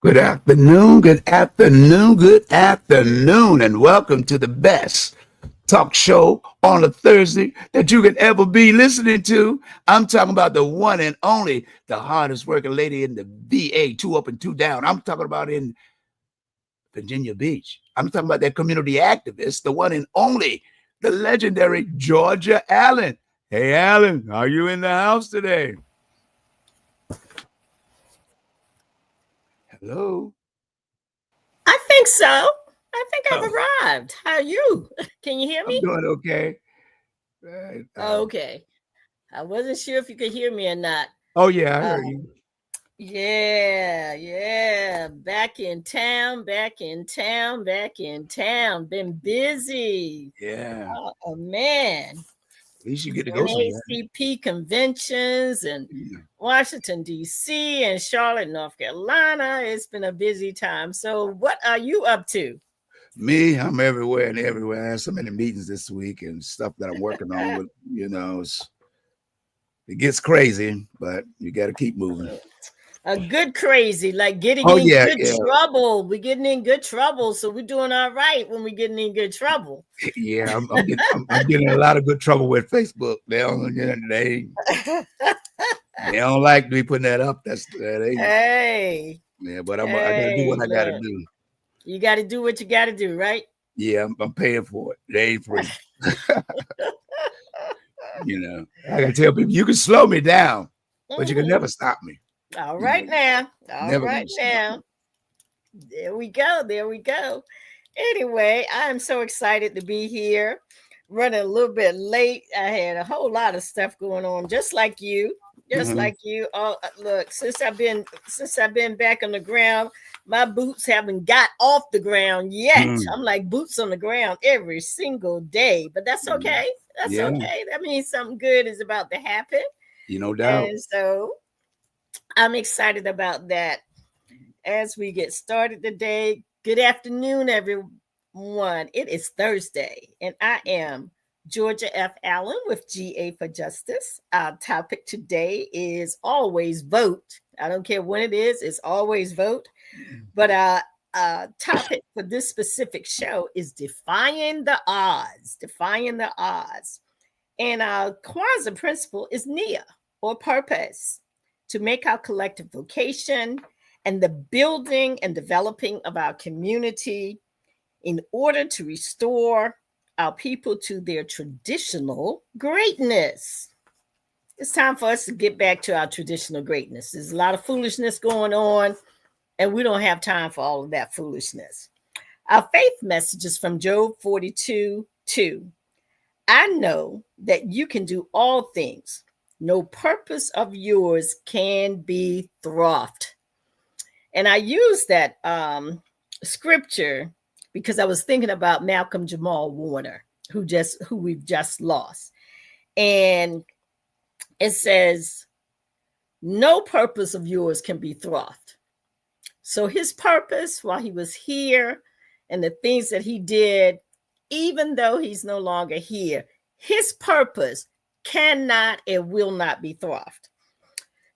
Good afternoon, good afternoon, good afternoon, and welcome to the best talk show on a Thursday that you can ever be listening to. I'm talking about the one and only, the hardest working lady in the VA, two up and two down. I'm talking about in Virginia Beach. I'm talking about that community activist, the one and only, the legendary Georgia Allen. Hey, Allen, are you in the house today? Hello. I think so. I think I've Oh, arrived. How are you? Can you hear I'm me? doing okay. Right. Okay. I wasn't sure if you could hear me or not. Oh yeah, I Uh, heard you. yeah. Back in town, back in town, back in town. Been busy. Yeah. Oh man. At least you get to go somewhere. NACP conventions and Yeah. Washington, D.C. and Charlotte, North Carolina. It's been a busy time. So, what are you up to? Me, I'm everywhere and everywhere. I have so many meetings this week and stuff that I'm working on with, it gets crazy, but you got to keep moving. A good crazy, like getting Oh in yeah, good yeah, trouble. We're getting in good trouble. So we're doing all right when we're getting in good trouble. yeah. I'm getting a lot of good trouble with Facebook. They don't like me putting that up. That's they hey, yeah, but I got to do hey, what I got to look, do. you got to do what you got to do, right? Yeah, I'm paying for it. They ain't free. I got to tell people you can slow me down, but you can Mhm. never stop me. All You right know, now. All never right gonna stop me. now. There we go. There we go. Anyway, I'm so excited to be here. Running a little bit late. I had a whole lot of stuff going on, just like you. Just Mhm. like you. Oh, look, since I've been back on the ground, my boots haven't got off the ground yet. Mm. I'm like boots on the ground every single day, but that's Mm. okay. That's Yeah, okay. That means something good is about to happen, no doubt. and so I'm excited about that as we get started today. Good afternoon, everyone. It is Thursday, and I am Georgia F. Allen with GA for Justice. Our topic today is always vote. I don't care when it is, it's always vote. But our topic for this specific show is defying the odds. Defying the odds. And our Kwanzaa principle is NIA, or purpose, to make our collective vocation and the building and developing of our community in order to restore our people to their traditional greatness. It's time for us to get back to our traditional greatness. There's a lot of foolishness going on, and we don't have time for all of that foolishness. Our faith message is from Job 42:2. I know that you can do all things. No purpose of yours can be thwarted. And I use that scripture because I was thinking about Malcolm Jamal Warner, who we've just lost. And it says, no purpose of yours can be thwarted. So his purpose while he was here and the things that he did, even though he's no longer here, his purpose cannot and will not be thwarted.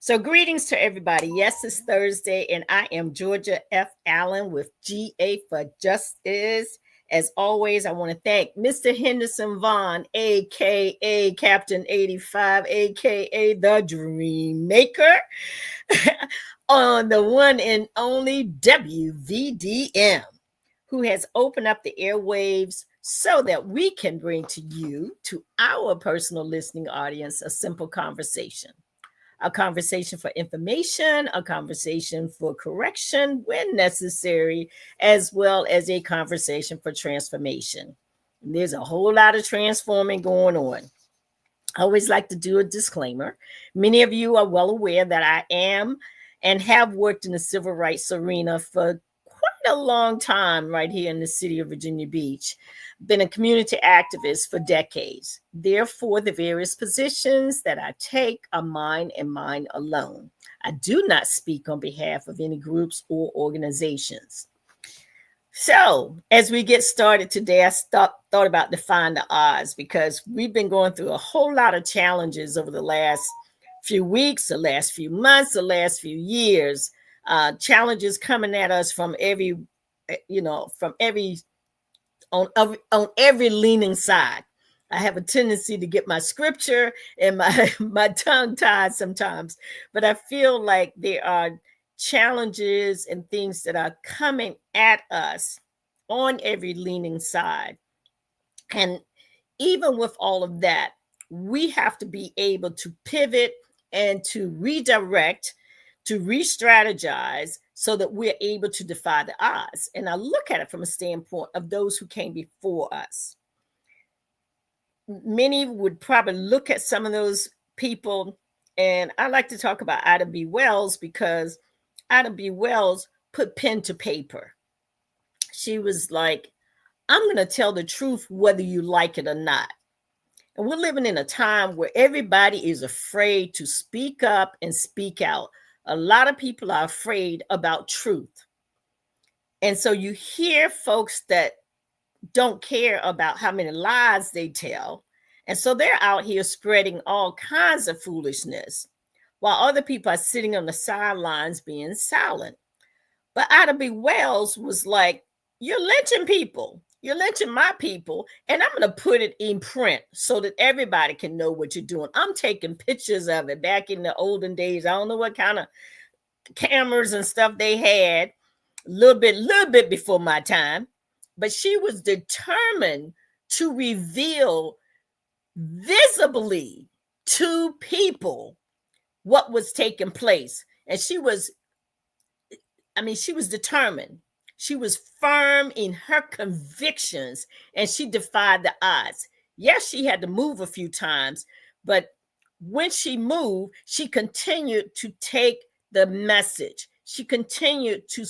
So, greetings to everybody. Yes, it's Thursday, and I am Georgia F. Allen with GA for Justice. As always, I want to thank Mr. Henderson Vaughn, aka Captain 85, aka the Dream Maker, on the one and only WVDM, who has opened up the airwaves so that we can bring to you, to our personal listening audience, a simple conversation. A conversation for information, a conversation for correction when necessary, as well as a conversation for transformation. And there's a whole lot of transforming going on. I always like to do a disclaimer. Many of you are well aware that I am and have worked in the civil rights arena for quite a long time right here in the city of Virginia Beach. Been a community activist for decades. Therefore, the various positions that I take are mine and mine alone. I do not speak on behalf of any groups or organizations. So, as we get started today, I thought about defying the odds because we've been going through a whole lot of challenges over the last few weeks, the last few months, the last few years. challenges coming at us from every, on every leaning side. I have a tendency to get my scripture and my tongue tied sometimes, but I feel like there are challenges and things that are coming at us on every leaning side. And even with all of that, we have to be able to pivot and to redirect, to re-strategize so that we're able to defy the odds. And I look at it from a standpoint of those who came before us. Many would probably look at some of those people, and I like to talk about Ida B. Wells because Ida B. Wells put pen to paper. She was like, I'm going to tell the truth whether you like it or not. And we're living in a time where everybody is afraid to speak up and speak out. A lot of people are afraid about truth. And so you hear folks that don't care about how many lies they tell. And so they're out here spreading all kinds of foolishness while other people are sitting on the sidelines being silent. But Ida B. Wells was like, you're lynching people. You're lynching my people. And I'm going to put it in print so that everybody can know what you're doing. I'm taking pictures of it back in the olden days. I don't know what kind of cameras and stuff they had, a little bit before my time. But she was determined to reveal visibly to people what was taking place. And she was determined. She was firm in her convictions, and she defied the odds. Yes, she had to move a few times, but when she moved, she continued to take the message. She continued to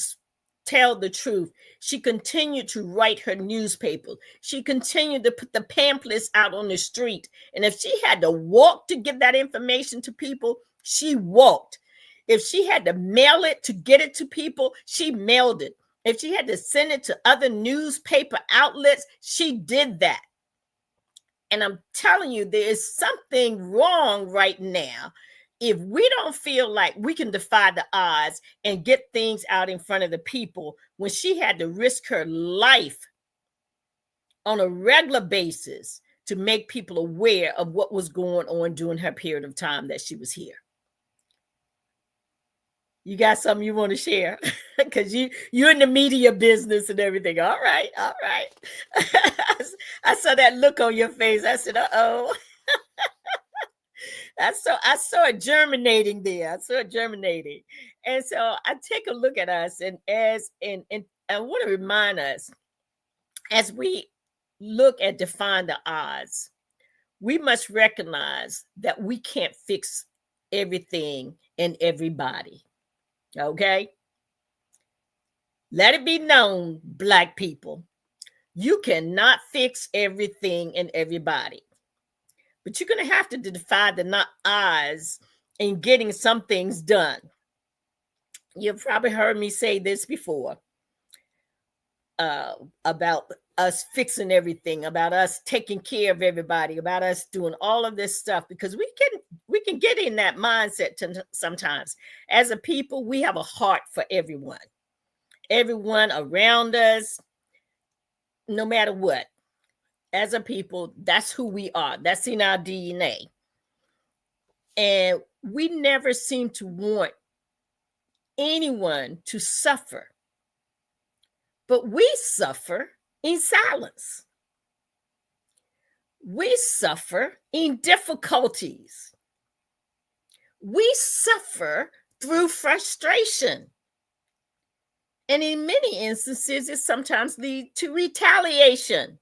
tell the truth. She continued to write her newspaper. She continued to put the pamphlets out on the street. And if she had to walk to get that information to people, she walked. If she had to mail it to get it to people, she mailed it. If she had to send it to other newspaper outlets, she did that. And I'm telling you, there is something wrong right now if we don't feel like we can defy the odds and get things out in front of the people when she had to risk her life on a regular basis to make people aware of what was going on during her period of time that she was here. You got something you want to share? Because you're in the media business and everything. All right. I saw that look on your face. I said, uh-oh. I saw it germinating there. And so I take a look at us, and I want to remind us, as we look at defying the odds, we must recognize that we can't fix everything and everybody. Okay? Let it be known, Black people, you cannot fix everything and everybody. But you're going to have to defy the odds in getting some things done. You've probably heard me say this before about us fixing everything, about us taking care of everybody, about us doing all of this stuff, because we can get in that mindset sometimes. As a people, we have a heart for everyone around us, no matter what. As a people, that's who we are. That's in our DNA. And we never seem to want anyone to suffer. But we suffer in silence. We suffer in difficulties. We suffer through frustration. And in many instances, it sometimes leads to retaliation,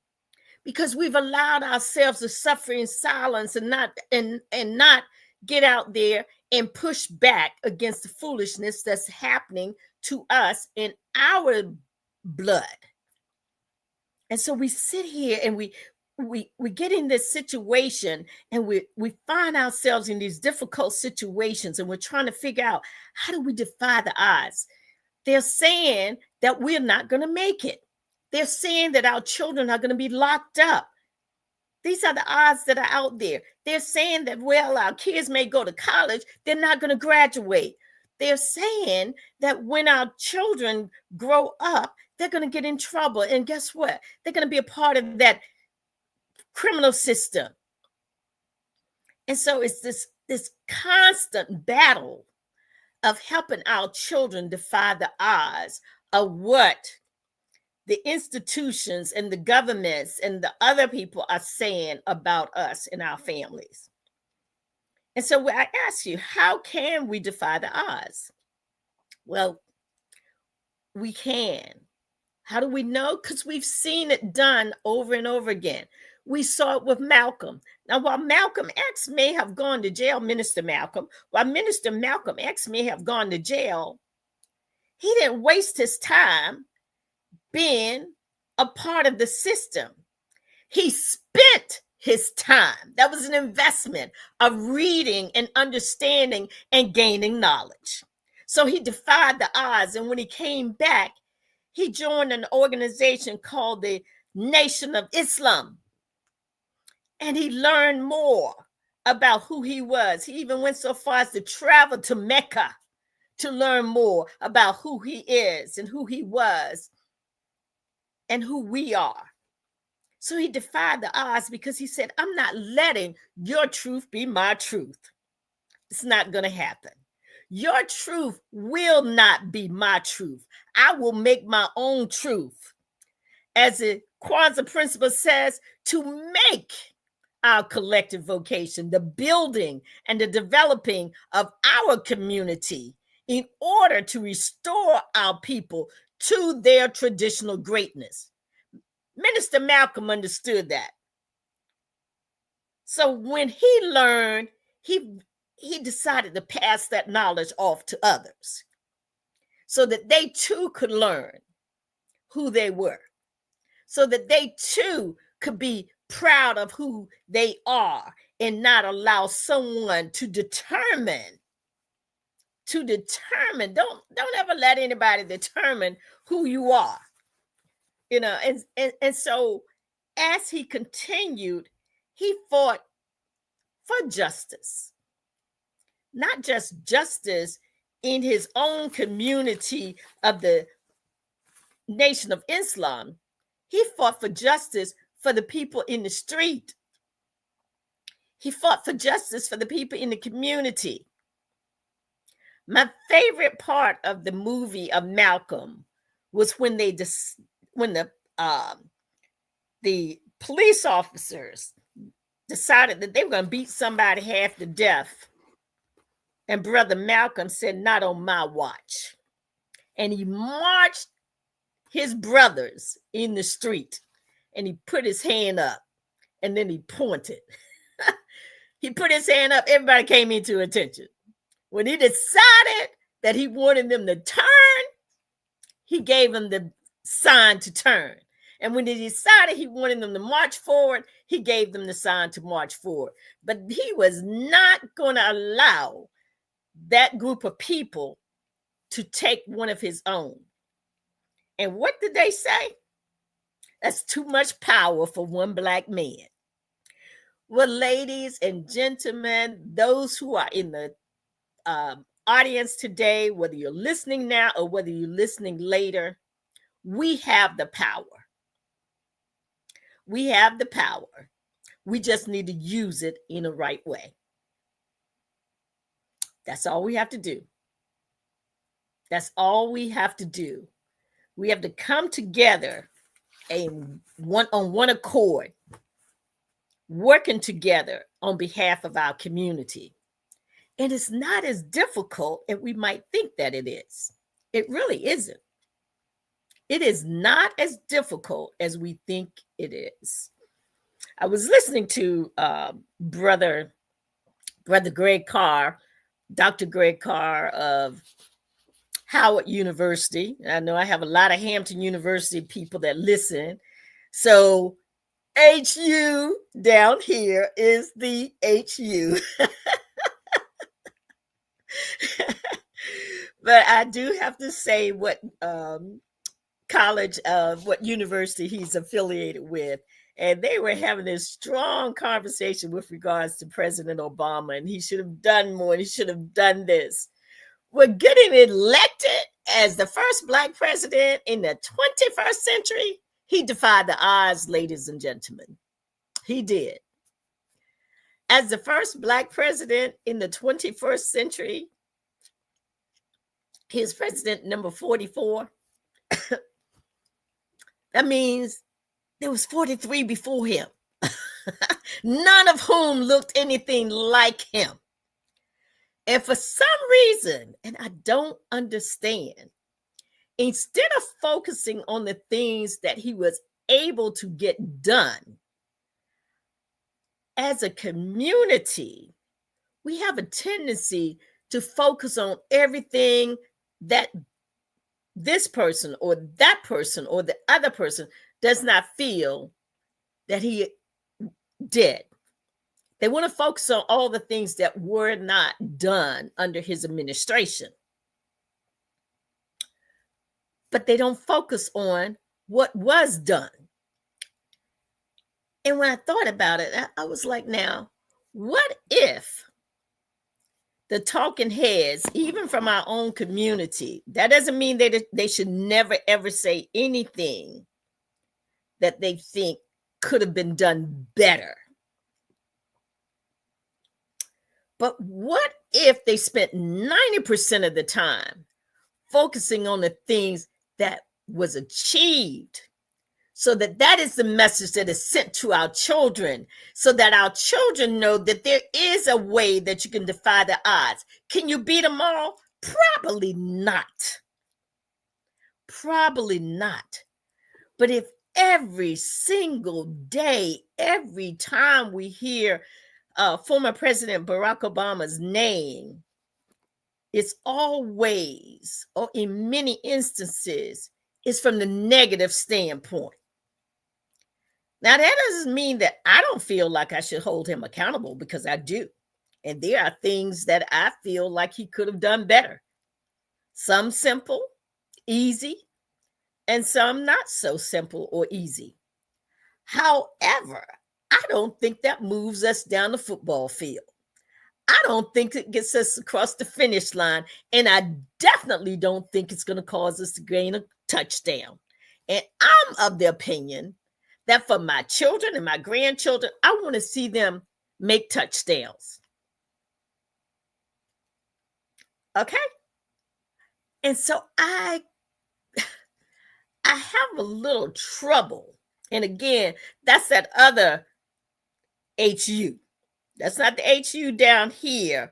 because we've allowed ourselves to suffer in silence and not get out there and push back against the foolishness that's happening to us in our blood. And so we sit here and we get in this situation, and we find ourselves in these difficult situations, and we're trying to figure out, how do we defy the odds? They're saying that we're not going to make it. They're saying that our children are going to be locked up. These are the odds that are out there. They're saying that, well, our kids may go to college, they're not going to graduate. they're saying that when our children grow up, they're going to get in trouble. And guess what? They're going to be a part of that criminal system. And so it's this constant battle of helping our children defy the odds of what the institutions and the governments and the other people are saying about us and our families. And so I ask you, how can we defy the odds? Well, we can. How do we know? Because we've seen it done over and over again. We saw it with Malcolm. Now, while Malcolm X may have gone to jail, while Minister Malcolm X may have gone to jail, he didn't waste his time being a part of the system. He spent his time. That was an investment of reading and understanding and gaining knowledge. So he defied the odds. And when he came back, he joined an organization called the Nation of Islam. And he learned more about who he was. He even went so far as to travel to Mecca to learn more about who he is and who he was and who we are. So he defied the odds because he said, I'm not letting your truth be my truth. It's not going to happen. Your truth will not be my truth. I will make my own truth. As the KWANZAA principle says, to make our collective vocation, the building and the developing of our community in order to restore our people to their traditional greatness. Minister Malcolm understood that. So when he learned, he decided to pass that knowledge off to others so that they too could learn who they were, so that they too could be proud of who they are and not allow someone to determine. Don't ever let anybody determine who you are. You know, and so as he continued, he fought for justice. Not just justice in his own community of the Nation of Islam. He fought for justice for the people in the street. He fought for justice for the people in the community. My favorite part of the movie of Malcolm was when the police officers decided that they were going to beat somebody half to death. And Brother Malcolm said, not on my watch. And he marched his brothers in the street and he put his hand up and then he pointed. He put his hand up, everybody came into attention. When he decided that he wanted them to turn, he gave them the sign to turn. And when he decided he wanted them to march forward, he gave them the sign to march forward. But he was not going to allow that group of people to take one of his own. And what did they say? That's too much power for one black man. Well, ladies and gentlemen, those who are in the audience today, whether you're listening now or whether you're listening later, we have the power. We have the power. We just need to use it in the right way. That's all we have to do. That's all we have to do. We have to come together on one accord, working together on behalf of our community. And it's not as difficult as we might think that it is. It really isn't. It is not as difficult as we think it is. I was listening to Brother Greg Carr, Dr. Greg Carr of Howard University. I know I have a lot of Hampton University people that listen. So HU down here is the HU. But I do have to say what what university he's affiliated with. And they were having this strong conversation with regards to President Obama, and he should have done more, and he should have done this. were getting elected as the first Black president in the 21st century, he defied the odds, ladies and gentlemen. He did. As the first Black president in the 21st century, he is president number 44. That means there was 43 before him, none of whom looked anything like him. And for some reason, and I don't understand, instead of focusing on the things that he was able to get done, as a community, we have a tendency to focus on everything that this person or that person or the other person does not feel that he did. They want to focus on all the things that were not done under his administration. But they don't focus on what was done. And when I thought about it, I was like, now, what if the talking heads, even from our own community, that doesn't mean that they should never, ever say anything that they think could have been done better. But what if they spent 90% of the time focusing on the things that was achieved, so that is the message that is sent to our children, so that our children know that there is a way that you can defy the odds. Can you beat them all? Probably not. Probably not. But if every single day, every time we hear former President Barack Obama's name, it's always, or in many instances, is from the negative standpoint. Now, that doesn't mean that I don't feel like I should hold him accountable, because I do. And there are things that I feel like he could have done better. Some simple, easy, and some not so simple or easy. However, I don't think that moves us down the football field. I don't think it gets us across the finish line. And I definitely don't think it's going to cause us to gain a touchdown. And I'm of the opinion that for my children and my grandchildren, I want to see them make touchdowns. Okay? And so I have a little trouble. And again, that's that other HU. That's not the HU down here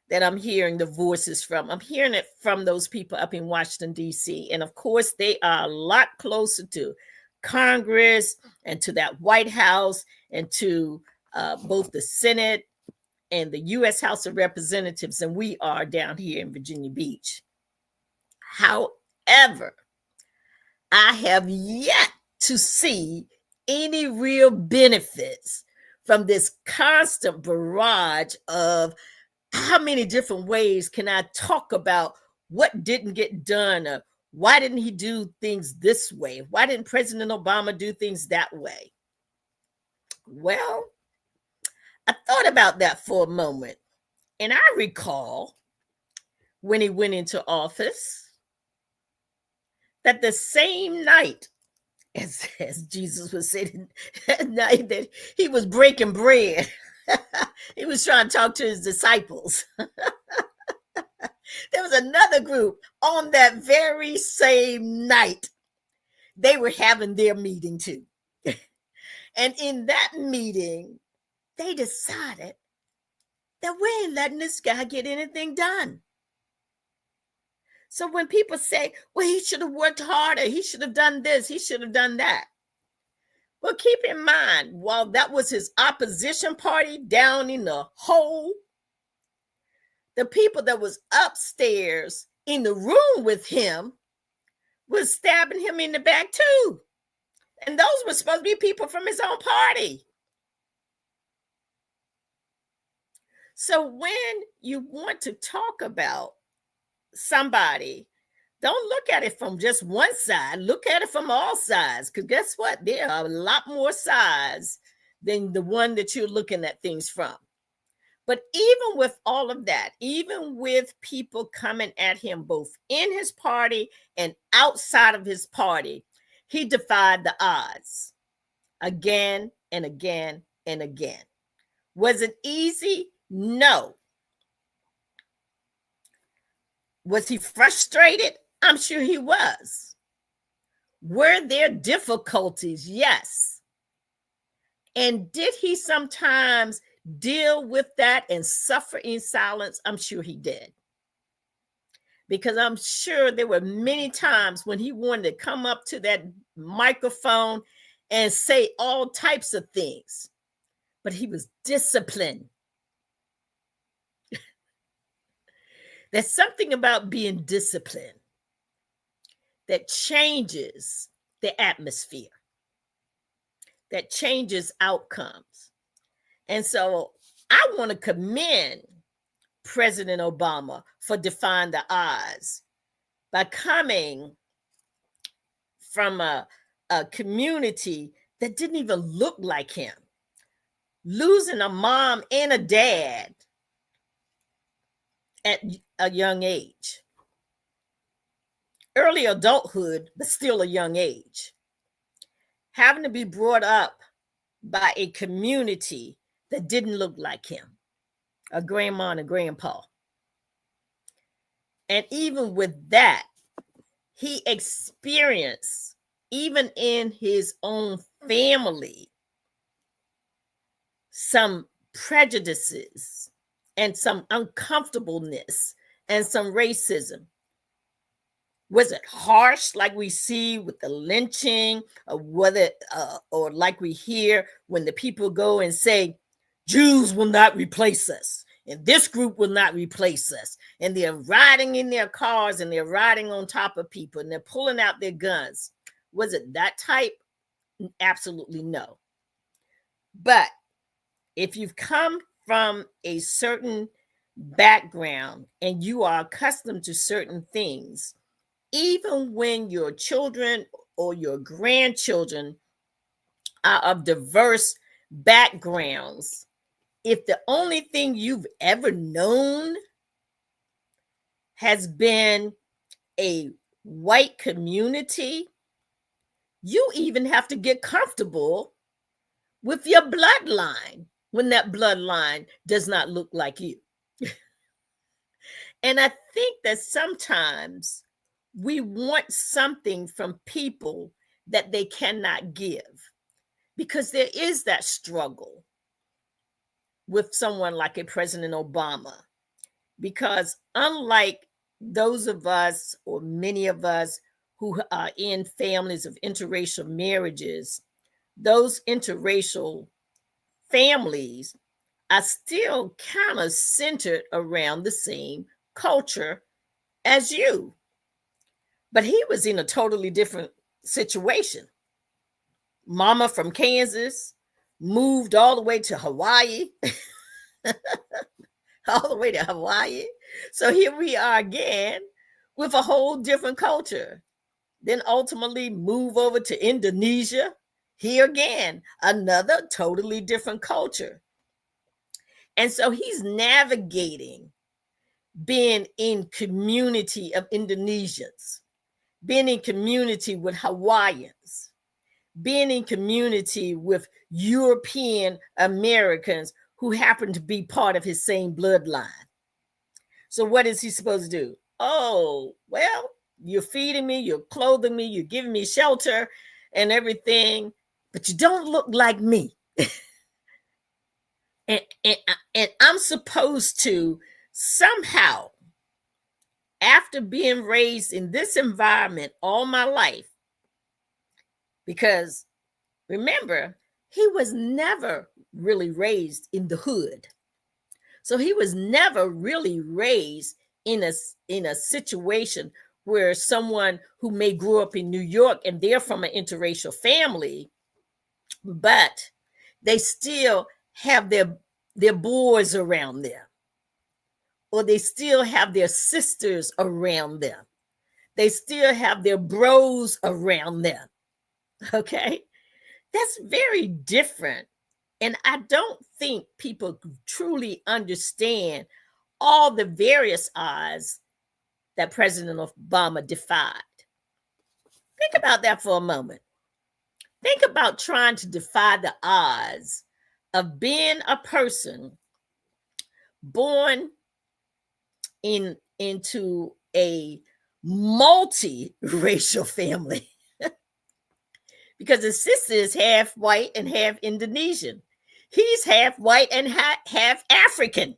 that I'm hearing the voices from. I'm hearing it from those people up in Washington, D.C. And of course, they are a lot closer to Congress and to that White House and to both the Senate and the U.S. House of Representatives than we are down here in Virginia Beach. However, I have yet to see any real benefits from this constant barrage of how many different ways can I talk about what didn't get done, or why didn't he do things this way? Why didn't President Obama do things that way? Well, I thought about that for a moment, and I recall when he went into office that the same night, as Jesus was saying, that night that he was breaking bread, he was trying to talk to his disciples. There was another group on that very same night. They were having their meeting too. And in that meeting, they decided that we ain't letting this guy get anything done. So when people say, well, he should have worked harder, he should have done this, he should have done that. Well, keep in mind, while that was his opposition party down in the hole, the people that was upstairs in the room with him was stabbing him in the back too. And those were supposed to be people from his own party. So when you want to talk about somebody, don't look at it from just one side. Look at it from all sides. Because guess what? There are a lot more sides than the one that you're looking at things from. But even with all of that, even with people coming at him both in his party and outside of his party, he defied the odds again and again and again. Was it easy? No. Was he frustrated? I'm sure he was. Were there difficulties? Yes. And did he sometimes deal with that and suffer in silence? I'm sure he did. Because I'm sure there were many times when he wanted to come up to that microphone and say all types of things, but he was disciplined. There's something about being disciplined that changes the atmosphere, that changes outcomes. And so I want to commend President Obama for defying the odds by coming from a community that didn't even look like him, losing a mom and a dad at a young age, early adulthood, but still a young age, having to be brought up by a community that didn't look like him, a grandma and a grandpa. And even with that, he experienced, even in his own family, some prejudices and some uncomfortableness and some racism. Was it harsh like we see with the lynching, or whether or like we hear when the people go and say, Jews will not replace us, and this group will not replace us, and they're riding in their cars and they're riding on top of people and they're pulling out their guns? Was it that type? Absolutely no. But if you've come from a certain background and you are accustomed to certain things, even when your children or your grandchildren are of diverse backgrounds, if the only thing you've ever known has been a white community, you even have to get comfortable with your bloodline when that bloodline does not look like you. And I think that sometimes we want something from people that they cannot give, because there is that struggle with someone like a President Obama, because unlike those of us, or many of us, who are in families of interracial marriages, those interracial families are still kind of centered around the same culture as you. But he was in a totally different situation. Mama from Kansas moved all the way to Hawaii. All the way to Hawaii. So here we are again with a whole different culture. Then ultimately move over to Indonesia. Here again, another totally different culture. And so he's navigating being in community of Indonesians, being in community with Hawaiians, being in community with European Americans who happen to be part of his same bloodline. So what is he supposed to do? Oh, well, you're feeding me, you're clothing me, you're giving me shelter and everything, but you don't look like me. and I'm supposed to somehow, after being raised in this environment all my life, because remember, he was never really raised in the hood. So he was never really raised in a situation where someone who may grow up in New York and they're from an interracial family, but they still have their boys around them, or they still have their sisters around them. They still have their bros around them. Okay? That's very different And I don't think people truly understand all the various odds that President Obama defied. Think about that for a moment. Think about trying to defy the odds of being a person born into a multi-racial family. Because his sister is half white and half Indonesian. He's half white and half African.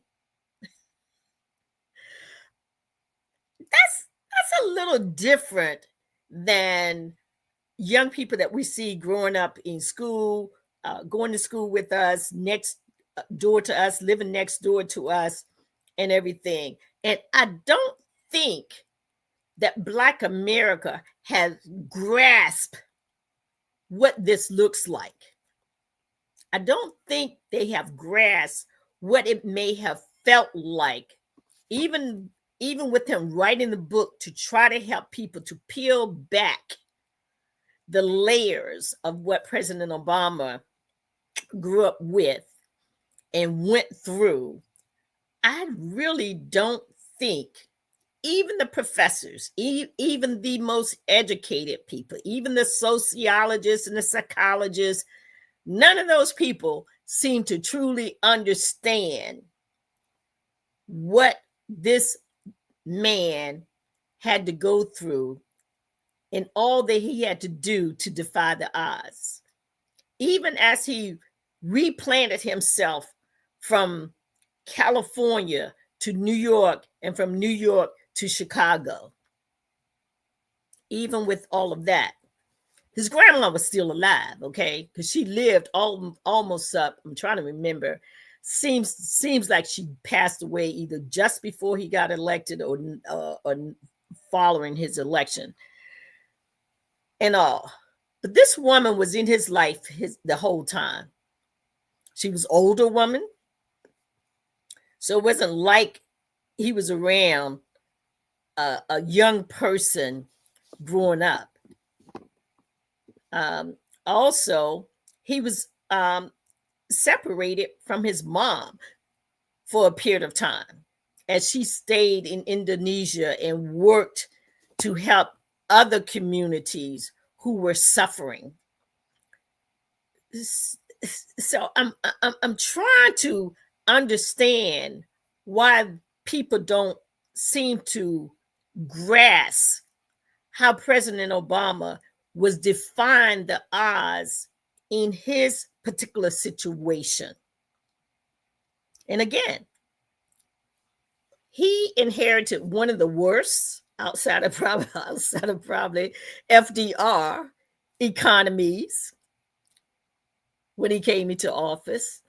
That's a little different than young people that we see growing up in school, going to school with us, next door to us, living next door to us, and everything. And I don't think that Black America has grasped what this looks like. I don't think they have grasped what it may have felt like, even with him writing the book to try to help people to peel back the layers of what President Obama grew up with and went through. I really don't think even the professors, even the most educated people, even the sociologists and the psychologists, none of those people seem to truly understand what this man had to go through and all that he had to do to defy the odds. Even as he replanted himself from California to New York and from New York to Chicago. Even with all of that, his grandma was still alive, okay? Because she lived almost up. I'm trying to remember. Seems like she passed away either just before he got elected or following his election and all. But this woman was in his life the whole time. She was an older woman. So it wasn't like he was around a young person growing up. Also, he was separated from his mom for a period of time as she stayed in Indonesia and worked to help other communities who were suffering. So I'm trying to understand why people don't seem to grasp how President Obama was defying the odds in his particular situation. And again, he inherited one of the worst outside of probably FDR economies when he came into office.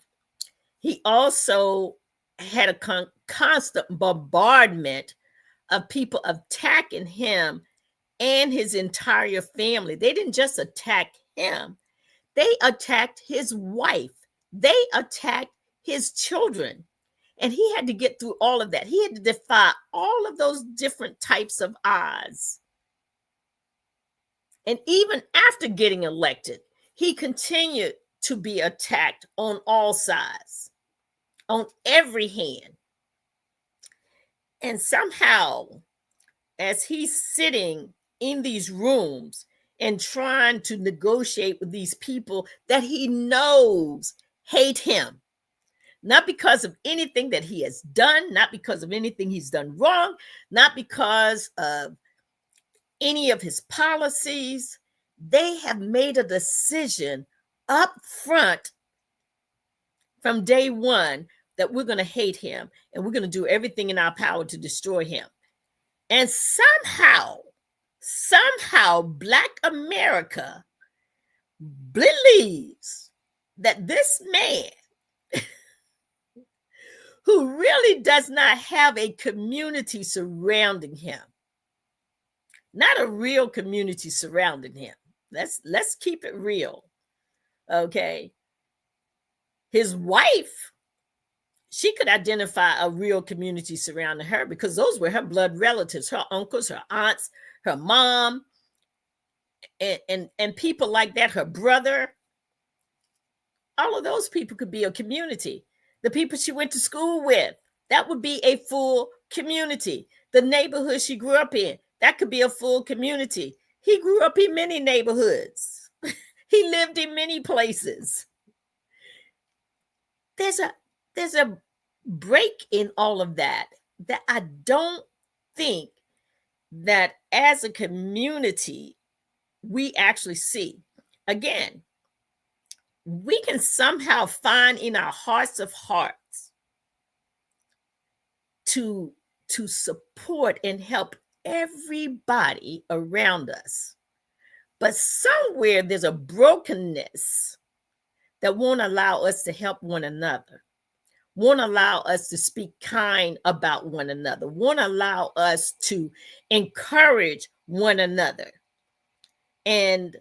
He also had a constant bombardment of people attacking him and his entire family. They didn't just attack him. They attacked his wife. They attacked his children. And he had to get through all of that. He had to defy all of those different types of odds. And even after getting elected, he continued to be attacked on all sides, on every hand. And somehow, as he's sitting in these rooms and trying to negotiate with these people that he knows hate him, not because of anything that he has done, not because of anything he's done wrong, not because of any of his policies. They have made a decision up front from day one that we're going to hate him and we're going to do everything in our power to destroy him. And somehow Black America believes that this man who really does not have a community surrounding him, not a real community surrounding him. Let's keep it real. Okay. His wife, she could identify a real community surrounding her because those were her blood relatives, her uncles, her aunts, her mom, and people like that, her brother. All of those people could be a community. The people she went to school with, that would be a full community. The neighborhood she grew up in, that could be a full community. He grew up in many neighborhoods. He lived in many places. There's a break in all of that I don't think that as a community we actually see. Again, we can somehow find in our hearts of hearts to support and help everybody around us. But somewhere there's a brokenness that won't allow us to help one another, won't allow us to speak kind about one another, won't allow us to encourage one another. And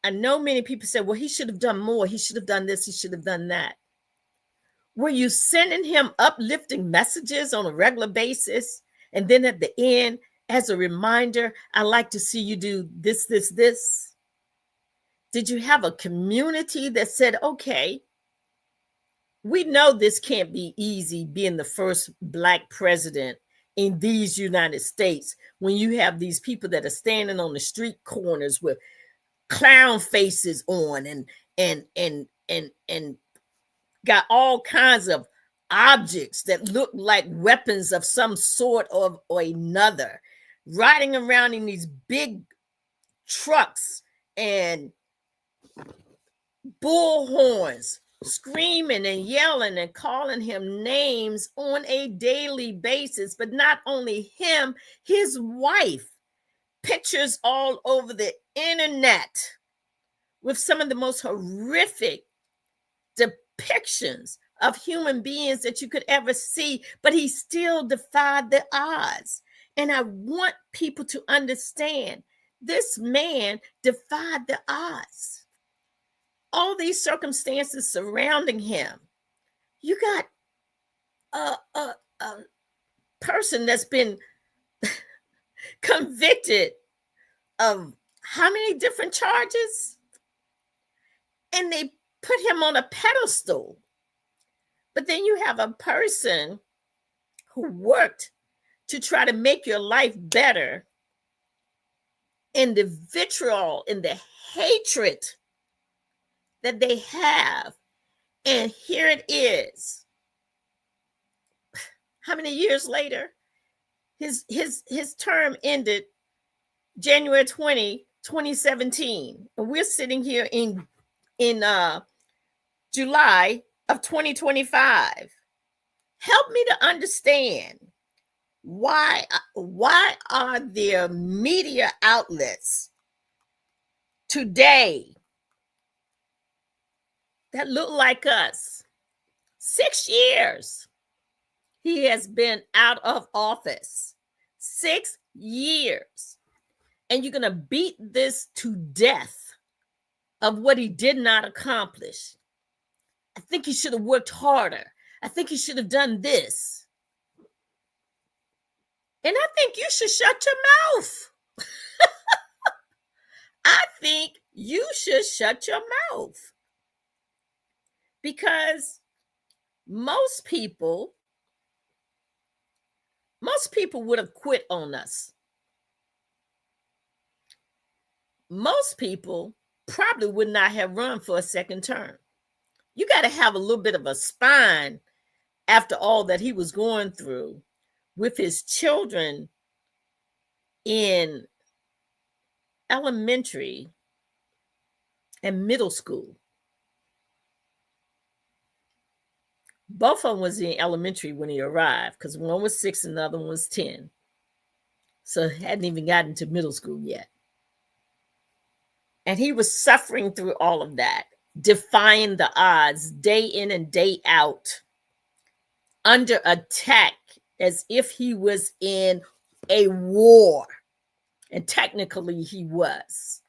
I know many people say, well, he should have done more. He should have done this. He should have done that. Were you sending him uplifting messages on a regular basis? And then at the end, as a reminder, I like to see you do this, this, this. Did you have a community that said, okay, we know this can't be easy being the first Black president in these United States when you have these people that are standing on the street corners with clown faces on and got all kinds of objects that look like weapons of some sort or another, riding around in these big trucks and bullhorns, screaming and yelling and calling him names on a daily basis. But not only him, his wife, pictures all over the internet with some of the most horrific depictions of human beings that you could ever see, but he still defied the odds. And I want people to understand this man defied the odds. All these circumstances surrounding him. You got a person that's been convicted of how many different charges? And they put him on a pedestal. But then you have a person who worked to try to make your life better, and the vitriol and the hatred that they have. And here it is. How many years later? His term ended January 20, 2017. And we're sitting here in July of 2025. Help me to understand why are there media outlets today that look like us? 6 years he has been out of office. 6 years. And you're going to beat this to death of what he did not accomplish. I think he should have worked harder. I think he should have done this. And I think you should shut your mouth. I think you should shut your mouth. Because most people would have quit on us. Most people probably would not have run for a second term. You got to have a little bit of a spine after all that he was going through with his children in elementary and middle school. Both of them was in elementary when he arrived, because one was 6 and the other one was 10. So hadn't even gotten to middle school yet. And he was suffering through all of that, defying the odds day in and day out, under attack as if he was in a war. And technically he was.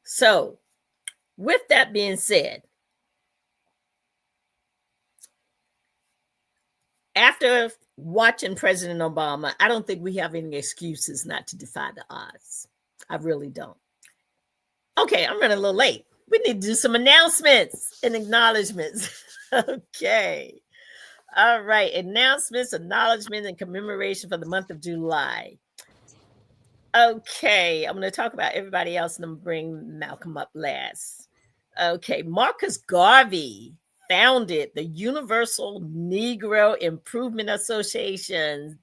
So, with that being said, after watching President Obama, I don't think we have any excuses not to defy the odds. I really don't. Okay, I'm running a little late. We need to do some announcements and acknowledgments. Okay. All right. Announcements, acknowledgement, and commemoration for the month of July. Okay. I'm going to talk about everybody else and I'm going to bring Malcolm up last. Okay. Marcus Garvey founded the Universal Negro Improvement Association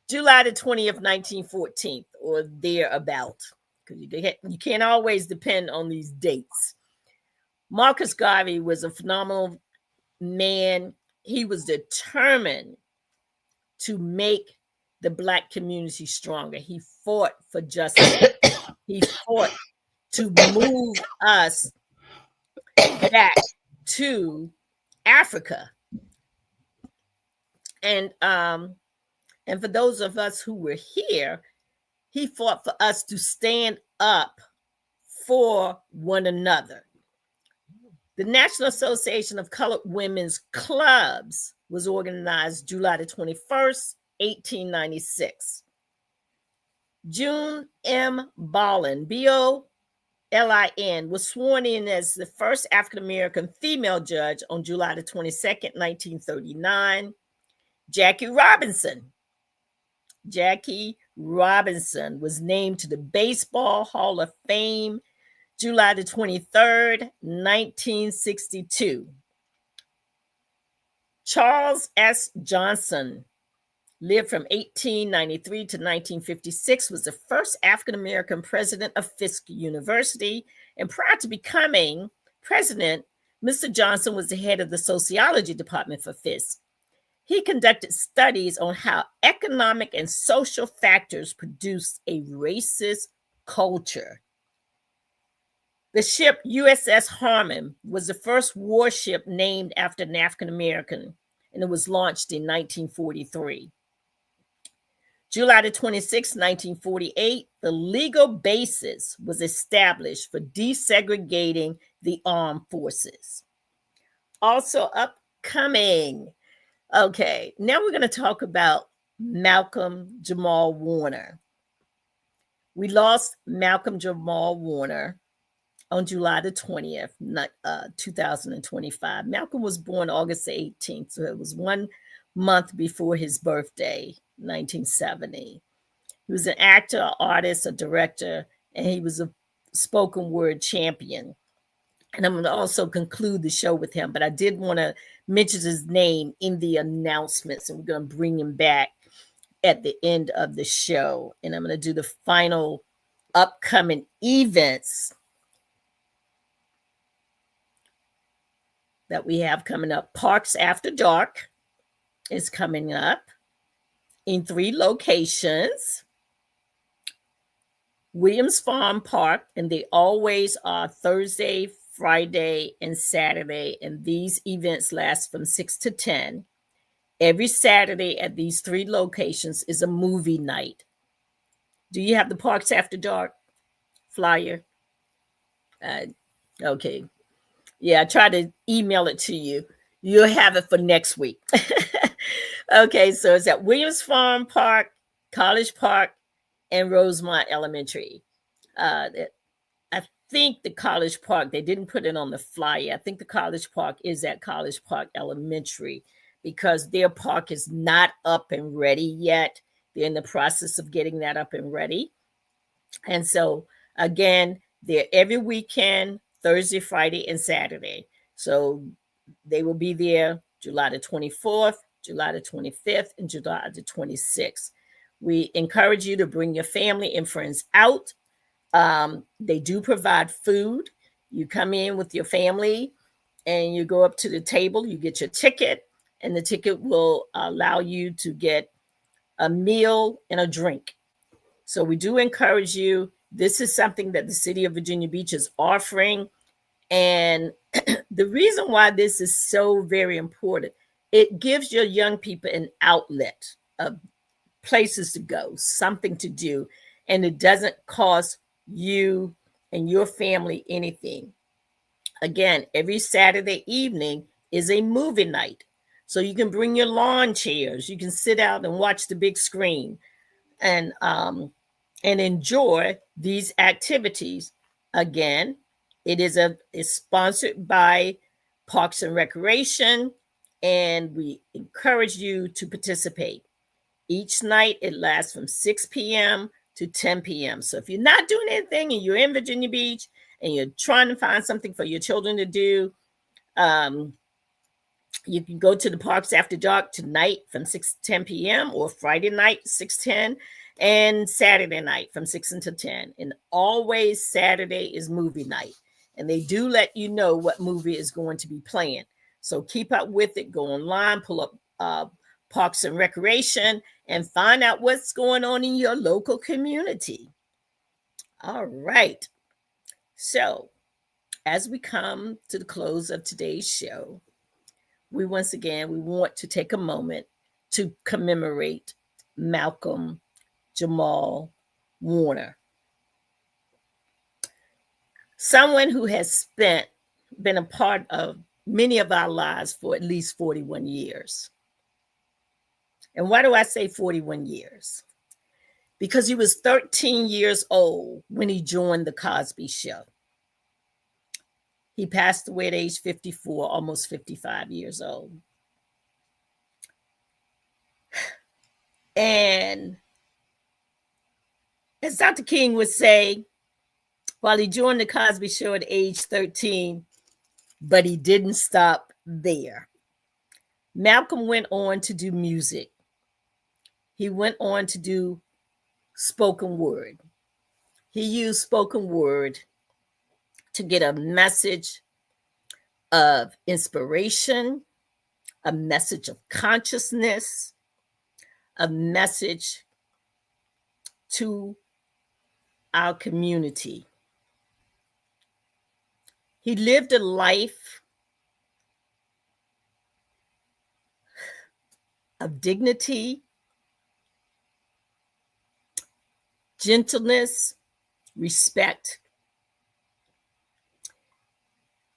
July the 20th, 1914, or thereabout, because you can't always depend on these dates. Marcus Garvey was a phenomenal man. He was determined to make the Black community stronger. He fought for justice. He fought to move us back to Africa. And for those of us who were here, he fought for us to stand up for one another. The National Association of Colored Women's Clubs was organized July the 21st, 1896. June M. Bolin, B-O-L-I-N, was sworn in as the first African-American female judge on July the 22nd, 1939. Jackie Robinson was named to the Baseball Hall of Fame July the 23rd, 1962. Charles S. Johnson lived from 1893 to 1956, was the first African-American president of Fisk University. And prior to becoming president, Mr. Johnson was the head of the sociology department for Fisk. He conducted studies on how economic and social factors produce a racist culture. The ship USS Harmon was the first warship named after an African-American, and it was launched in 1943. July the 26th, 1948, the legal basis was established for desegregating the armed forces. Also upcoming. Okay, now we're going to talk about Malcolm Jamal Warner. We lost Malcolm Jamal Warner on July the 20th, 2025. Malcolm was born August the 18th, so it was 1 month before his birthday, 1970. He was an actor, artist, a director, and he was a spoken word champion. And I'm going to also conclude the show with him, but I did want to mention his name in the announcements, and we're going to bring him back at the end of the show. And I'm going to do the final upcoming events that we have coming up. Parks After Dark is coming up in 3 locations. Williams Farm Park, and they always are Thursday, Friday, and Saturday, and these events last from 6 to 10. Every Saturday at these 3 locations is a movie night. Do you have the Parks After Dark flyer? Okay. Yeah, I try to email it to you. You'll have it for next week. Okay, so it's at Williams Farm Park, College Park, and Rosemont Elementary. I think the College Park, they didn't put it on the flyer. I think the College Park is at College Park Elementary because their park is not up and ready yet. They're in the process of getting that up and ready. And so, again, they're every weekend, Thursday, Friday, and Saturday. So they will be there July the 24th, July the 25th, and July the 26th. We encourage you to bring your family and friends out. They do provide food. You come in with your family and you go up to the table, you get your ticket, and the ticket will allow you to get a meal and a drink. So we do encourage you. This is something that the city of Virginia Beach is offering. And the reason why this is so very important, it gives your young people an outlet of places to go, something to do, and it doesn't cost you and your family anything. Again, every Saturday evening is a movie night. So you can bring your lawn chairs, you can sit out and watch the big screen and enjoy these activities. Again, it's sponsored by Parks and Recreation, and we encourage you to participate. Each night it lasts from 6 p.m. to 10 p.m. So if you're not doing anything and you're in Virginia Beach and you're trying to find something for your children to do, you can go to the Parks After Dark tonight from 6 to 10 p.m. or Friday night, 6 to 10, and Saturday night from 6 until 10. And always Saturday is movie night. And they do let you know what movie is going to be playing. So keep up with it. Go online, pull up Parks and Recreation, and find out what's going on in your local community. All right. So as we come to the close of today's show, we want to take a moment to commemorate Malcolm Jamal Warner, someone who has been a part of many of our lives for at least 41 years. And why do I say 41 years? Because he was 13 years old when he joined the Cosby Show. He passed away at age 54, almost 55 years old. And as Dr. King would say, while he joined the Cosby Show at age 13, but he didn't stop there. Malcolm went on to do music. He went on to do spoken word. He used spoken word to get a message of inspiration, a message of consciousness, a message to our community. He lived a life of dignity, gentleness, respect,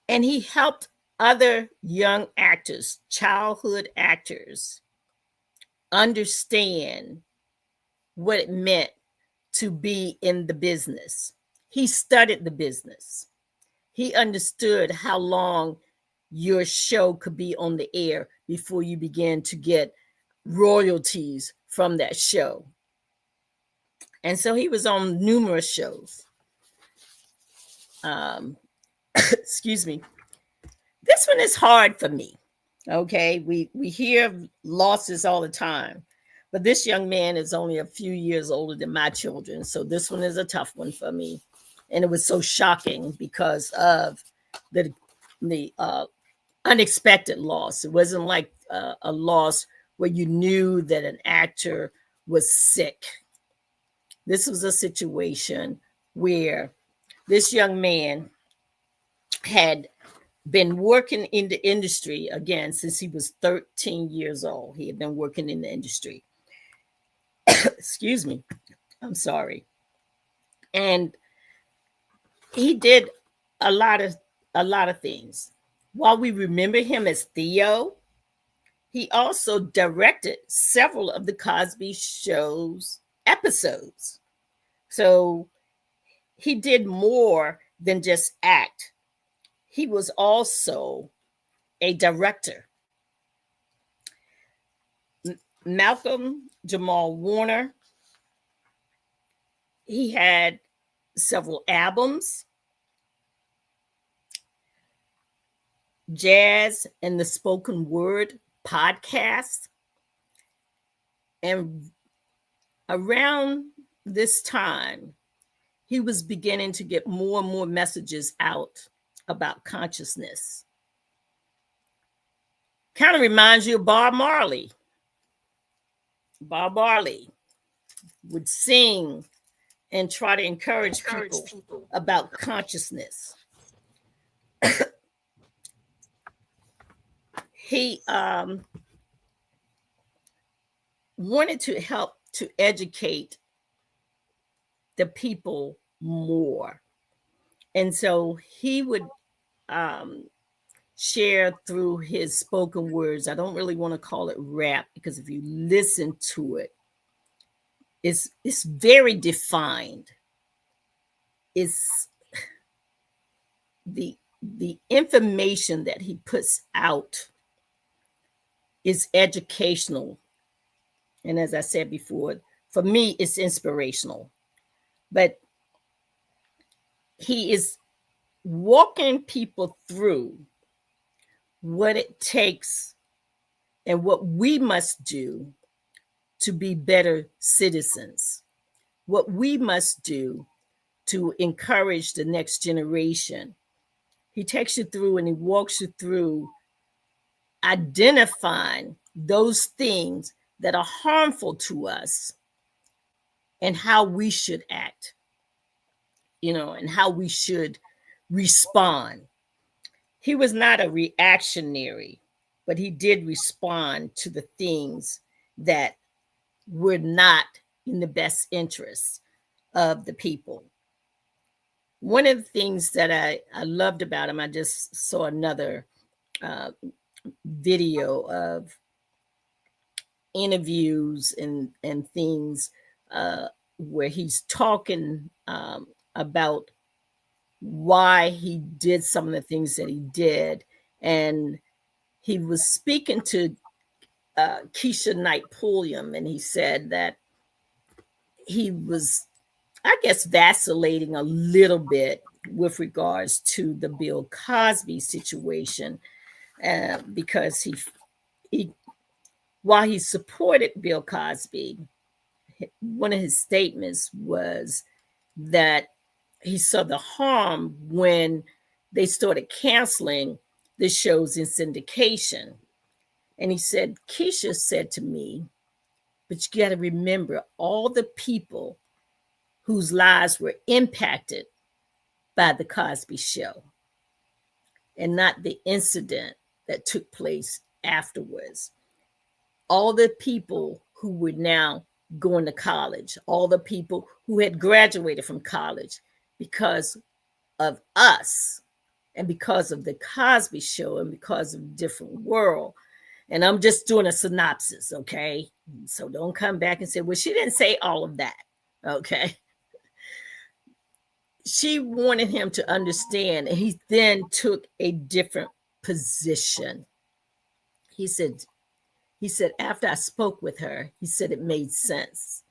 and he helped other young actors, childhood actors, understand what it meant to be in the business. He studied the business. He understood how long your show could be on the air before you began to get royalties from that show. And so he was on numerous shows. Excuse me. This one is hard for me. Okay, we hear of losses all the time, but this young man is only a few years older than my children, so this one is a tough one for me. And it was so shocking because of the unexpected loss. It wasn't like a loss where you knew that an actor was sick. This was a situation where this young man had been working in the industry again since he was 13 years old. He had been working in the industry. Excuse me. I'm sorry. And he did a lot of things. While we remember him as Theo, he also directed several of the Cosby Show's episodes. So he did more than just act. He was also a director. Malcolm Jamal Warner, he had several albums, jazz and the spoken word podcast. And around this time, he was beginning to get more and more messages out about consciousness. Kind of reminds you of Bob Marley. Bob Marley would sing and try to encourage people about consciousness. He wanted to help to educate the people more. And so he would share through his spoken words. I don't really want to call it rap because if you listen to it, it's very defined. It's the information that he puts out is educational. And as I said before, for me, it's inspirational. But he is walking people through what it takes and what we must do to be better citizens, what we must do to encourage the next generation. He takes you through and he walks you through identifying those things that are harmful to us and how we should act, and how we should respond. He was not a reactionary, but he did respond to the things that were not in the best interest of the people. One of the things that I loved about him, I just saw another video of interviews and things where he's talking about why he did some of the things that he did. And he was speaking to Keisha Knight Pulliam, and he said that he was, I guess, vacillating a little bit with regards to the Bill Cosby situation, because he while he supported Bill Cosby, one of his statements was that he saw the harm when they started canceling the shows in syndication. And he said, Keisha said to me, but you got to remember all the people whose lives were impacted by the Cosby Show and not the incident that took place afterwards. All the people who were now going to college, all the people who had graduated from college because of us and because of the Cosby Show and because of a different world. And I'm just doing a synopsis, okay? So don't come back and say, well, she didn't say all of that, okay? She wanted him to understand, and he then took a different position. He said, after I spoke with her, he said it made sense.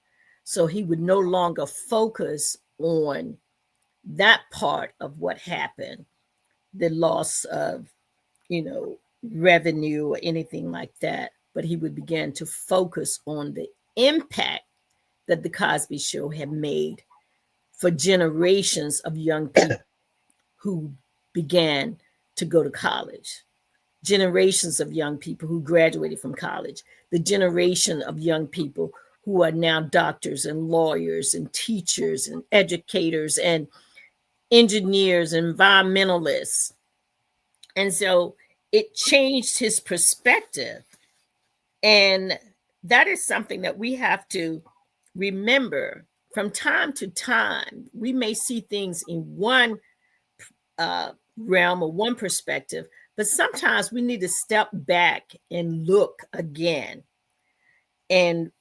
So he would no longer focus on that part of what happened, the loss of, revenue or anything like that, but he would begin to focus on the impact that the Cosby Show had made for generations of young people who began to go to college, generations of young people who graduated from college, the generation of young people who are now doctors and lawyers and teachers and educators and engineers and environmentalists. And so it changed his perspective. And that is something that we have to remember. From time to time, we may see things in one realm or one perspective, but sometimes we need to step back and look again and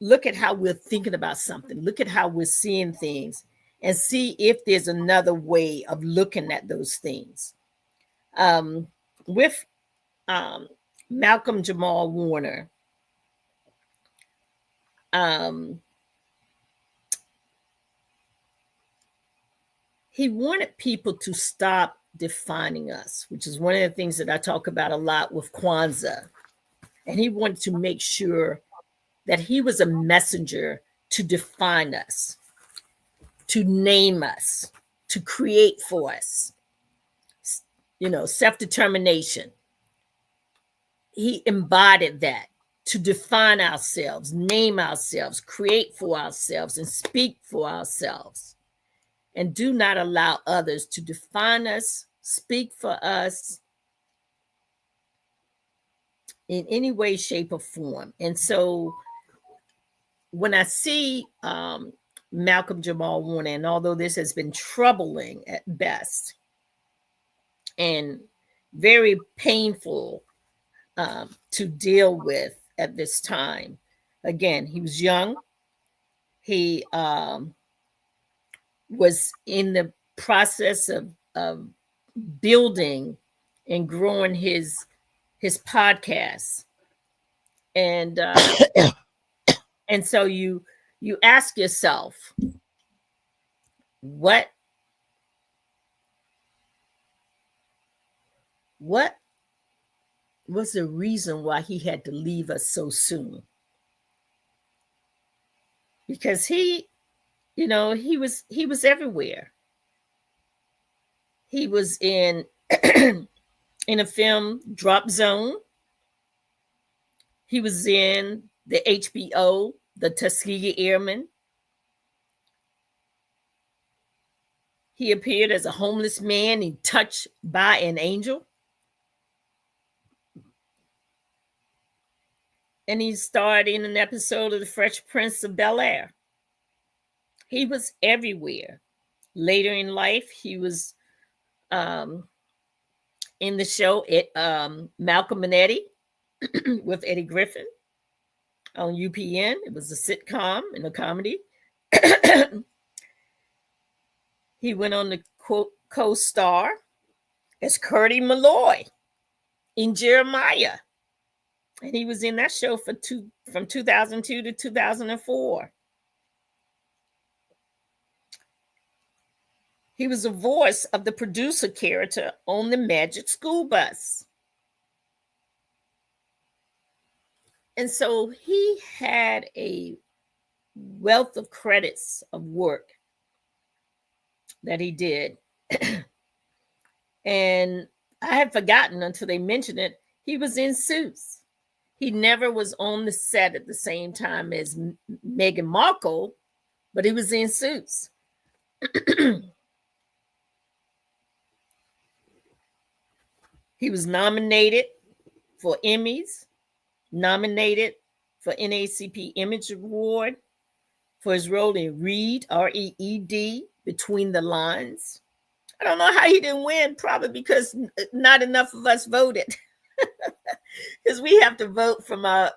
look at how we're thinking about something, look at how we're seeing things, and see if there's another way of looking at those things. With Malcolm Jamal Warner, he wanted people to stop defining us, which is one of the things that I talk about a lot with KWANZAA. And he wanted to make sure that he was a messenger to define us, to name us, to create for us, self-determination. He embodied that, to define ourselves, name ourselves, create for ourselves, and speak for ourselves. And do not allow others to define us, speak for us in any way, shape, or form. And so when I see Malcolm Jamal Warner, and although this has been troubling at best and very painful to deal with at this time, again, he was young. He was in the process building and growing his podcast. And so you ask yourself, what was the reason why he had to leave us so soon? Because he was everywhere. He was in in a film, Drop Zone. He was in the HBO, the Tuskegee Airmen. He appeared as a homeless man and touched by an angel. And he starred in an episode of The Fresh Prince of Bel-Air. He was everywhere. Later in life, he was in the show Malcolm and Eddie with Eddie Griffin on UPN. It was a sitcom and a comedy. He went on to co-star as Curdy Malloy in Jeremiah. And he was in that show from 2002 to 2004. He was the voice of the producer character on the Magic School Bus. And so he had a wealth of credits of work that he did. And I had forgotten until they mentioned it. He was in Suits. He never was on the set at the same time as Meghan Markle, but he was in Suits. He was nominated for Emmys, nominated for NAACP Image Award for his role in Reed, R-E-E-D, Between the Lines. I don't know how he didn't win, probably because not enough of us voted. Because we have to vote from our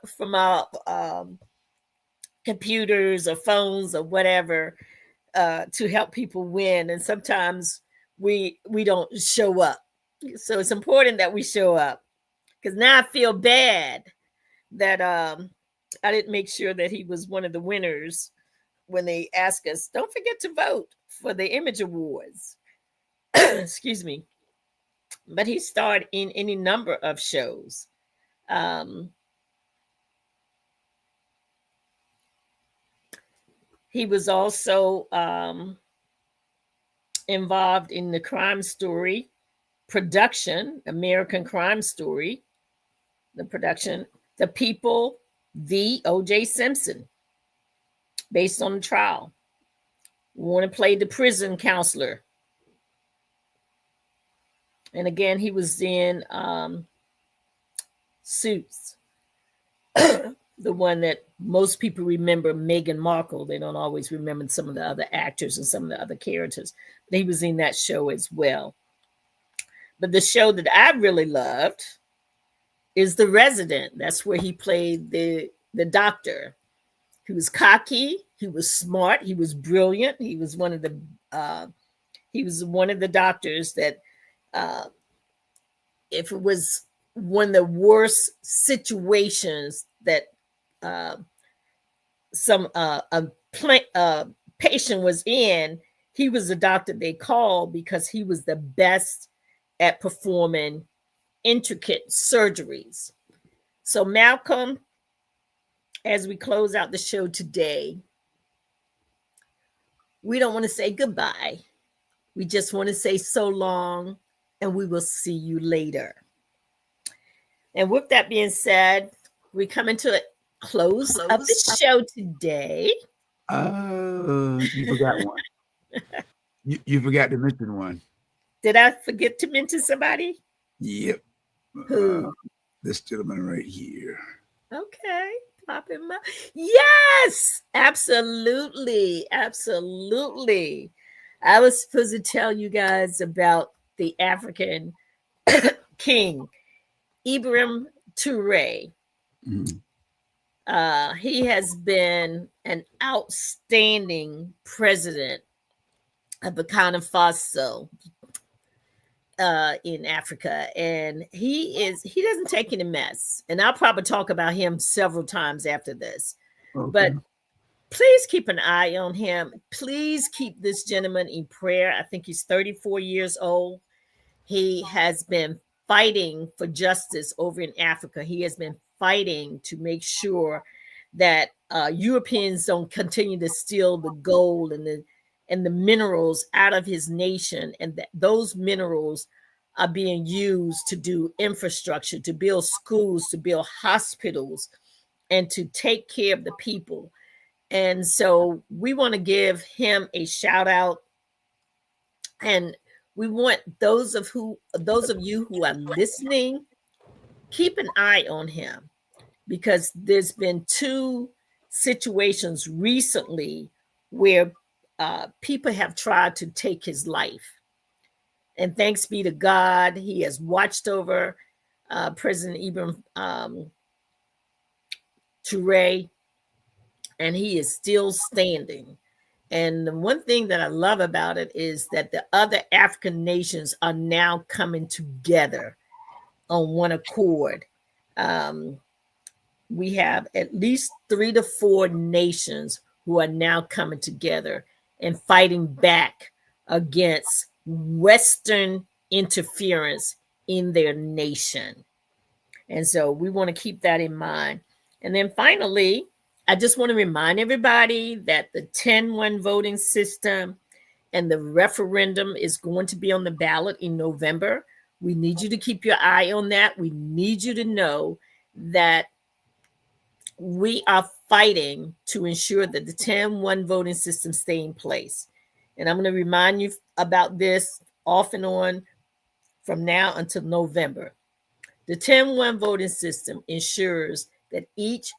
computers or phones or whatever to help people win. And sometimes we don't show up. So it's important that we show up, because now I feel bad that I didn't make sure that he was one of the winners when they ask us, don't forget to vote for the Image Awards. Excuse me. But he starred in any number of shows. He was also involved in the Crime Story production, American Crime Story, the production, The People, the O.J. Simpson, based on the trial. Warner played the prison counselor. And again, he was in Suits, the one that most people remember, Meghan Markle. They don't always remember some of the other actors and some of the other characters. But he was in that show as well. But the show that I really loved is The Resident. That's where he played the doctor. He was cocky. He was smart. He was brilliant. He was one of the doctors that if it was one of the worst situations that some patient was in, he was the doctor they called because he was the best at performing intricate surgeries. So Malcolm, as we close out the show today, we don't want to say goodbye. We just want to say so long, and we will see you later. And with that being said, we come into a close of the show today. You forgot one. You forgot to mention one. Did I forget to mention somebody? Yep. Who? This gentleman right here. Okay. Pop him up. Yes, absolutely. Absolutely. I was supposed to tell you guys about the African king, Ibrahim Touré. Mm-hmm. He has been an outstanding president of Burkina Faso. in Africa, and he doesn't take any mess. And I'll probably talk about him several times after this. Okay. But please keep an eye on him. Please keep this gentleman in prayer. I think he's 34 years old. He has been fighting for justice over in Africa. He has been fighting to make sure that Europeans don't continue to steal the gold and the minerals out of his nation, and that those minerals are being used to do infrastructure, to build schools, to build hospitals, and to take care of the people. And so we want to give him a shout out, and we want those of you who are listening, keep an eye on him, because there's been two situations recently where people have tried to take his life. And thanks be to God, he has watched over President Ibrahim Traoré, and he is still standing. And the one thing that I love about it is that the other African nations are now coming together on one accord. We have at least 3 to 4 nations who are now coming together and fighting back against Western interference in their nation. And so we want to keep that in mind. And then finally, I just want to remind everybody that the 10-1 voting system and the referendum is going to be on the ballot in November. We need you to keep your eye on that. We need you to know that we are fighting to ensure that the 10-1 voting system stay in place. And I'm going to remind you about this off and on from now until November. The 10-1 voting system ensures that each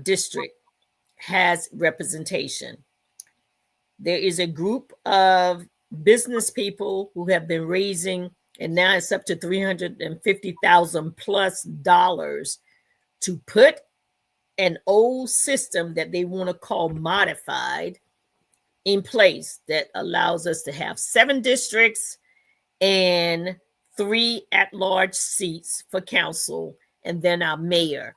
district has representation. There is a group of business people who have been raising, and now it's up to $350,000 plus to put an old system that they want to call modified in place that allows us to have 7 districts and 3 at-large seats for council, and then our mayor.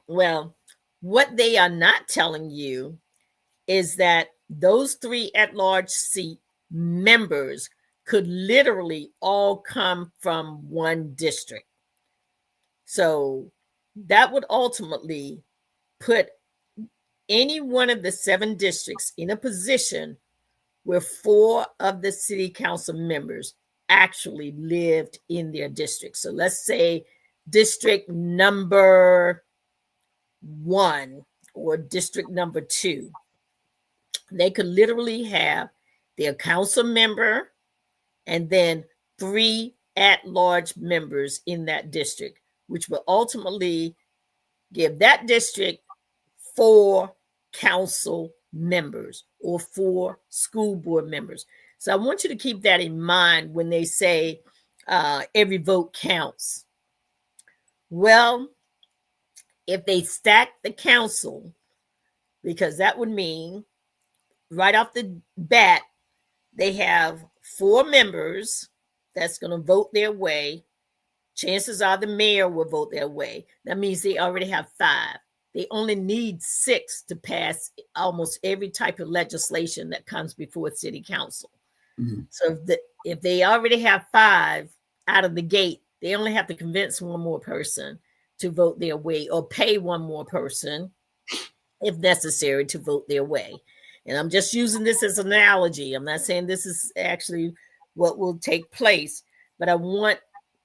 Well, what they are not telling you is that those 3 at-large seat members could literally all come from one district. So that would ultimately put any one of the 7 districts in a position where 4 of the city council members actually lived in their district. So let's say district number 1 or district number 2. They could literally have their council member and then 3 at-large members in that district, which will ultimately give that district 4 council members or 4 school board members. So I want you to keep that in mind when they say every vote counts. Well, if they stack the council, because that would mean right off the bat, they have 4 members that's going to vote their way. Chances are the mayor will vote their way. That means they already have 5. They only need 6 to pass almost every type of legislation that comes before city council. Mm-hmm. So if they already have 5 out of the gate, they only have to convince one more person to vote their way, or pay one more person if necessary to vote their way. And I'm just using this as an analogy. I'm not saying this is actually what will take place, but I want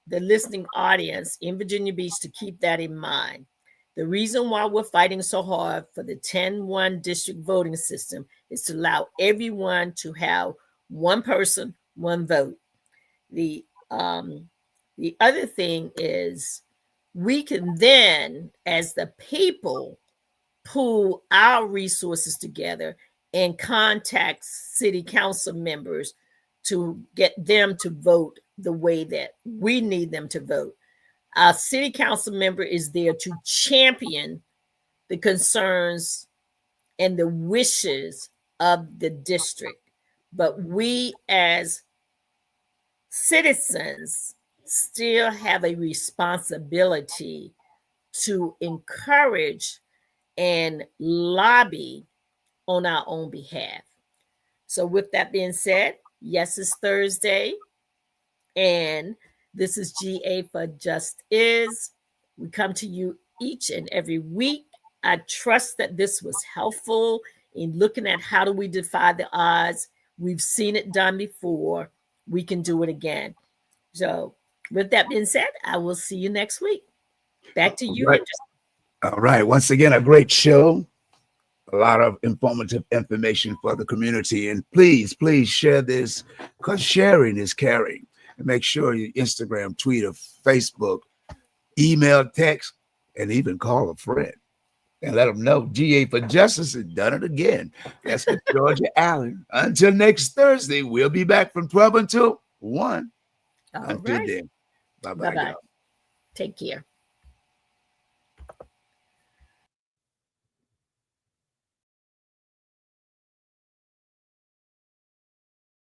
the listening audience in Virginia Beach to keep that in mind. The reason why we're fighting so hard for the 10-1 district voting system is to allow everyone to have one person, one vote. The other thing is we can then, as the people, pool our resources together and contact city council members to get them to vote the way that we need them to vote. Our city council member is there to champion the concerns and the wishes of the district. But we as citizens still have a responsibility to encourage and lobby on our own behalf. So, with that being said, yes, it's Thursday, and this is GA for Just Is. We come to you each and every week. I trust that this was helpful in looking at how do we defy the odds. We've seen it done before. We can do it again. So, with that being said, I will see you next week. Back to you, Right. All right. Once again, a great show. A lot of informative information for the community. And please share this, because sharing is caring. And make sure you Instagram, Twitter, Facebook, email, text, and even call a friend and let them know GA for Justice has done it again. That's with Georgia Allen. Until next Thursday, we'll be back from 12 until 1. All Until right. then, bye-bye. Bye-bye. Take care.